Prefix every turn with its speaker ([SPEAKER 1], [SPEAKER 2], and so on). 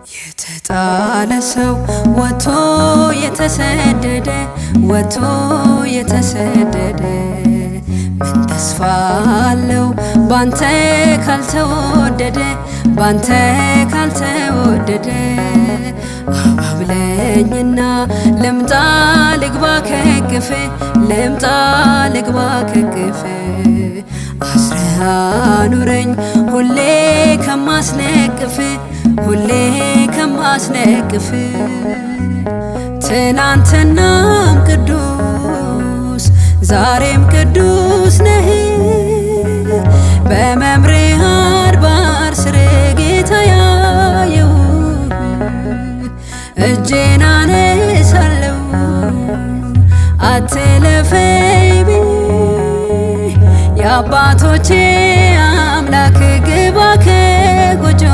[SPEAKER 1] የተጣለ ሰው ወጥቶ የተሰደደ ወጥቶ የተሰደደ ምን ተስፋ አለው ባንተ ካልተወደደ ባንተ ካልተወደደ አባብለኝና ልምጣ ልግባ ከቅፍ ልምጣ ልግባ ከቅፍ አስረህ አኑረኝ ሁሌ ከማስነቅፍ ሁሌ ከማስነቅፍ ትናንትናም ቅዱስ ዛሬም ቅዱስ ነህ በመምሬህ አድባር ስር ጌታ ያየው እጄን አነሳለሁ አትለፈኝ የአባቶቼ አምላክ ግባ ከጎጆ